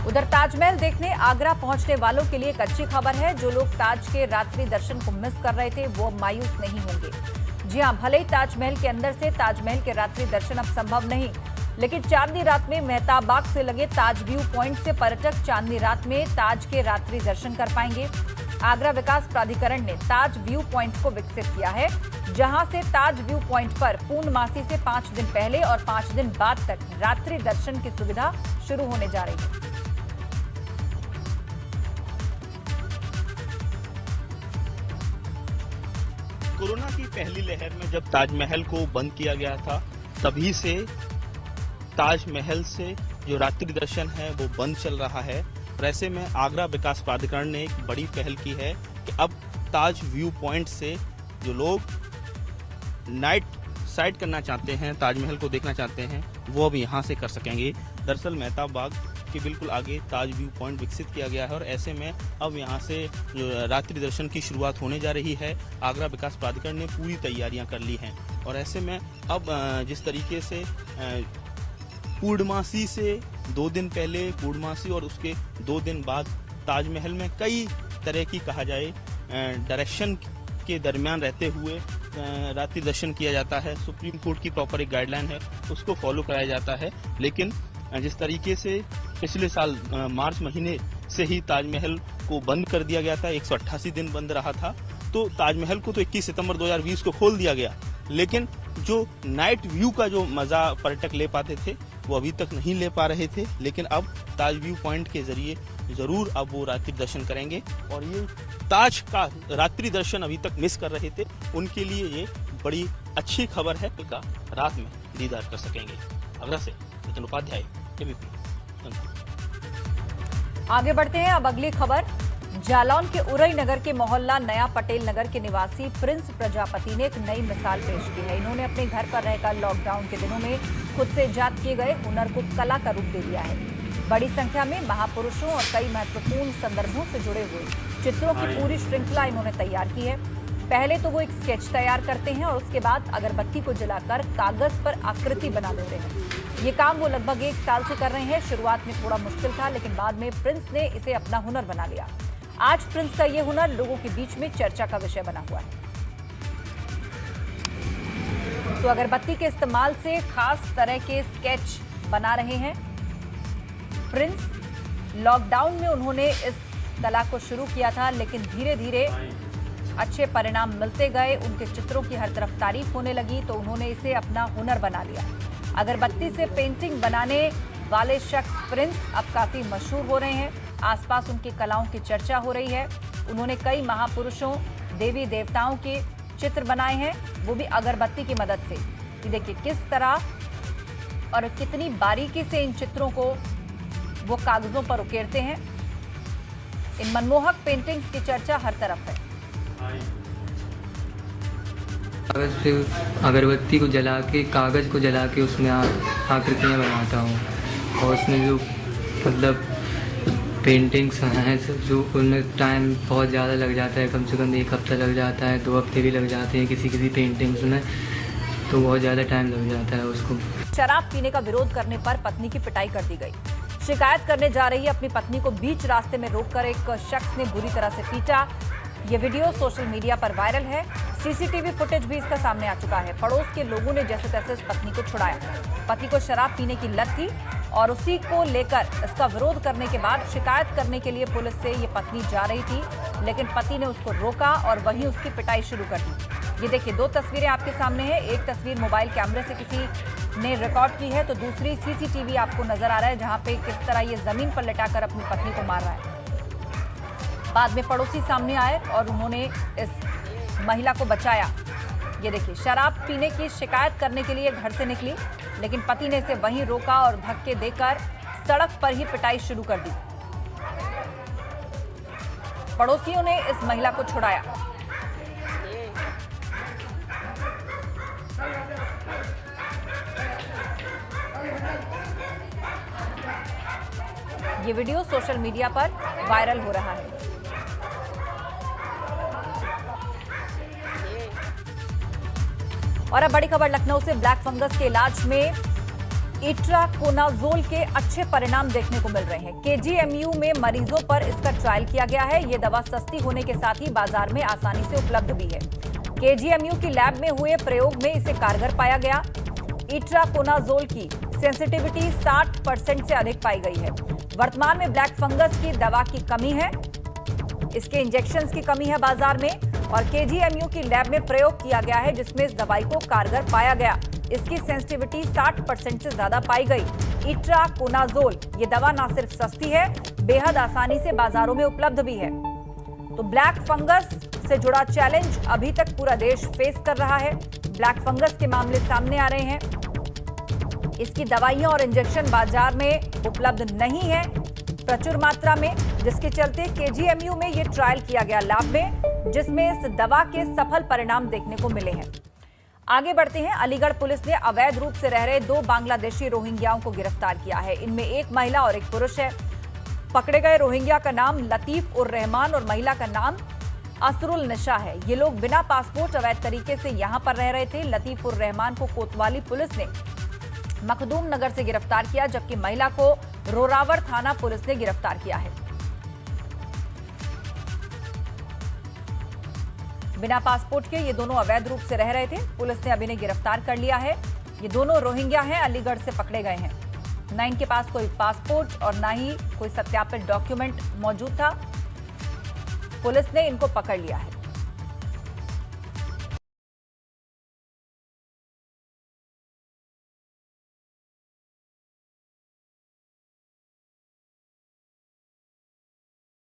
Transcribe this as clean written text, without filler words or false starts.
उधर ताजमहल देखने आगरा पहुंचने वालों के लिए एक अच्छी खबर है। जो लोग ताज के रात्रि दर्शन को मिस कर रहे थे वो अब मायूस नहीं होंगे। जी हां, भले ही ताजमहल के अंदर से ताजमहल के रात्रि दर्शन अब संभव नहीं, लेकिन चांदनी रात में मेहताब बाग से लगे ताज व्यू पॉइंट से पर्यटक चांदनी रात में ताज के रात्रि दर्शन कर पाएंगे। आगरा विकास प्राधिकरण ने ताज व्यू पॉइंट को विकसित किया है, जहां से ताज व्यू पॉइंट पर पूर्णमासी से 5 दिन पहले और 5 दिन बाद तक रात्रि दर्शन की सुविधा शुरू होने जा रही है। कोरोना की पहली लहर में जब ताजमहल को बंद किया गया था, तभी से ताजमहल से जो रात्रि दर्शन है वो बंद चल रहा है। और ऐसे में आगरा विकास प्राधिकरण ने एक बड़ी पहल की है कि अब ताज व्यू पॉइंट से जो लोग नाइट साइट करना चाहते हैं, ताजमहल को देखना चाहते हैं, वो अब यहाँ से कर सकेंगे। दरअसल मेहताब बाग के बिल्कुल आगे ताज व्यू पॉइंट विकसित किया गया है और ऐसे में अब यहाँ से रात्रि दर्शन की शुरुआत होने जा रही है। आगरा विकास प्राधिकरण ने पूरी तैयारियां कर ली हैं और ऐसे में अब जिस तरीके से पूर्णमासी से 2 दिन पहले पूर्णमासी और उसके 2 दिन बाद ताजमहल में कई तरह की कहा जाए डायरेक्शन के दरमियान रहते हुए रात्रि दर्शन किया जाता है। सुप्रीम कोर्ट की प्रॉपर एक गाइडलाइन है, उसको फॉलो कराया जाता है। लेकिन जिस तरीके से पिछले साल मार्च महीने से ही ताजमहल को बंद कर दिया गया था, 188 दिन बंद रहा था, तो ताजमहल को तो 21 सितंबर 2020 को खोल दिया गया, लेकिन जो नाइट व्यू का जो मजा पर्यटक ले पाते थे वो अभी तक नहीं ले पा रहे थे। लेकिन अब ताज व्यू पॉइंट के जरिए जरूर अब वो रात्रि दर्शन करेंगे और ये ताज का रात्रि दर्शन अभी तक मिस कर रहे थे, उनके लिए ये बड़ी अच्छी खबर है कि रात में दीदार कर सकेंगे। आगरा से नितिन उपाध्याय, एबीपी। आगे बढ़ते हैं, अब अगली खबर। जालौन के उरई नगर के मोहल्ला नया पटेल नगर के निवासी प्रिंस प्रजापति ने एक नई मिसाल पेश की है। इन्होंने अपने घर पर रहकर लॉकडाउन के दिनों में खुद से इजाद किए गए हुनर को कला का रूप दे दिया है। बड़ी संख्या में महापुरुषों और कई महत्वपूर्ण संदर्भों से जुड़े हुए चित्रों की पूरी श्रृंखला इन्होंने तैयार की है। पहले तो वो एक स्केच तैयार करते हैं और उसके बाद अगरबत्ती को जलाकर कागज पर आकृति बना देते हैं। ये काम वो लगभग 1 साल से कर रहे हैं। शुरुआत में थोड़ा मुश्किल था, लेकिन बाद में प्रिंस ने इसे अपना हुनर बना लिया। आज प्रिंस का ये हुनर लोगों के बीच में चर्चा का विषय बना हुआ है। तो अगरबत्ती के इस्तेमाल से खास तरह के स्केच बना रहे हैं प्रिंस। लॉकडाउन में उन्होंने इस कला को शुरू किया था, लेकिन धीरे धीरे अच्छे परिणाम मिलते गए। उनके चित्रों की हर तरफ तारीफ होने लगी, तो उन्होंने इसे अपना हुनर बना लिया। अगरबत्ती से पेंटिंग बनाने वाले शख्स प्रिंस अब काफी मशहूर हो रहे हैं। आसपास उनकी कलाओं की चर्चा हो रही है। उन्होंने कई महापुरुषों, देवी देवताओं के चित्र बनाए हैं, वो भी अगरबत्ती की मदद से। ये देखिए किस तरह और कितनी बारीकी से इन चित्रों को वो कागजों पर उकेरते हैं। इन मनमोहक पेंटिंग्स की चर्चा हर तरफ है। कागज पे अगरबत्ती को जला के, कागज को जला के उसमें आकृतियाँ बनाता हूँ और उसमें जो मतलब पेंटिंग्स हैं जो उनमें टाइम बहुत ज़्यादा लग जाता है। कम से कम 1 हफ्ता लग जाता है, 2 हफ्ते भी लग जाते हैं किसी किसी पेंटिंग्स में, तो बहुत ज़्यादा टाइम लग जाता है उसको। शराब पीने का विरोध करने पर पत्नी की पिटाई कर दी गई। शिकायत करने जा रही अपनी पत्नी को बीच रास्ते में रोककर एक शख्स ने बुरी तरह से पीटा। ये वीडियो सोशल मीडिया पर वायरल है। सीसीटीवी फुटेज भी इसका सामने आ चुका है। पड़ोस के लोगों ने जैसे तैसे इस पत्नी को छुड़ाया। पति को शराब पीने की लत थी और उसी को लेकर इसका विरोध करने के बाद शिकायत करने के लिए पुलिस से ये पत्नी जा रही थी, लेकिन पति ने उसको रोका और वहीं उसकी पिटाई शुरू कर दी। ये देखिए 2 तस्वीरें आपके सामने हैं। एक तस्वीर मोबाइल कैमरे से किसी ने रिकॉर्ड की है, तो दूसरी सीसीटीवी आपको नजर आ रहा है, जहां पे किस तरह ये जमीन पर लिटाकर अपनी पत्नी को मार रहा है। बाद में पड़ोसी सामने आए और उन्होंने इस महिला को बचाया। ये देखिए शराब पीने की शिकायत करने के लिए घर से निकली, लेकिन पति ने इसे वहीं रोका और धक्के देकर सड़क पर ही पिटाई शुरू कर दी। पड़ोसियों ने इस महिला को छुड़ाया। ये वीडियो सोशल मीडिया पर वायरल हो रहा है। और अब बड़ी खबर लखनऊ से। ब्लैक फंगस के इलाज में इट्राकोनाजोल के अच्छे परिणाम देखने को मिल रहे हैं। केजीएमयू में मरीजों पर इसका ट्रायल किया गया है। ये दवा सस्ती होने के साथ ही बाजार में आसानी से उपलब्ध भी है। केजीएमयू की लैब में हुए प्रयोग में इसे कारगर पाया गया। इट्राकोनाजोल की सेंसिटिविटी 60% से अधिक पाई गई है। वर्तमान में ब्लैक फंगस की दवा की कमी है, इसके इंजेक्शंस की कमी है बाजार में, और केजीएमयू की लैब में प्रयोग किया गया है जिसमें इस दवाई को कारगर पाया गया। इसकी सेंसिटिविटी 60% से ज्यादा पाई गई। इट्राकोनाजोल ये दवा न सिर्फ सस्ती है, बेहद आसानी से बाजारों में उपलब्ध भी है। तो ब्लैक फंगस से जुड़ा चैलेंज अभी तक पूरा देश फेस कर रहा है। ब्लैक फंगस के मामले सामने आ रहे हैं। इसकी दवाइयां और इंजेक्शन बाजार में उपलब्ध नहीं है प्रचुर मात्रा में, जिसके चलते केजीएमयू में ये ट्रायल किया गया लैब में, जिसमें इस दवा के सफल परिणाम देखने को मिले हैं। आगे बढ़ते हैं। अलीगढ़ पुलिस ने अवैध रूप से रह रहे 2 बांग्लादेशी रोहिंग्याओं को गिरफ्तार किया है। इनमें एक महिला और एक पुरुष है। पकड़े गए रोहिंग्या का नाम लतीफ उर रहमान और महिला का नाम असरुल निशा है। ये लोग बिना पासपोर्ट अवैध तरीके से यहां पर रह रहे थे। लतीफ उर रहमान को कोतवाली पुलिस ने मखदूम नगर से गिरफ्तार किया, जबकि महिला को रोरावर थाना पुलिस ने गिरफ्तार किया है। बिना पासपोर्ट के ये दोनों अवैध रूप से रह रहे थे। पुलिस ने अभी इन्हें गिरफ्तार कर लिया है। ये दोनों रोहिंग्या हैं, अलीगढ़ से पकड़े गए हैं। ना इनके पास कोई पासपोर्ट और ना ही कोई सत्यापित डॉक्यूमेंट मौजूद था। पुलिस ने इनको पकड़ लिया है।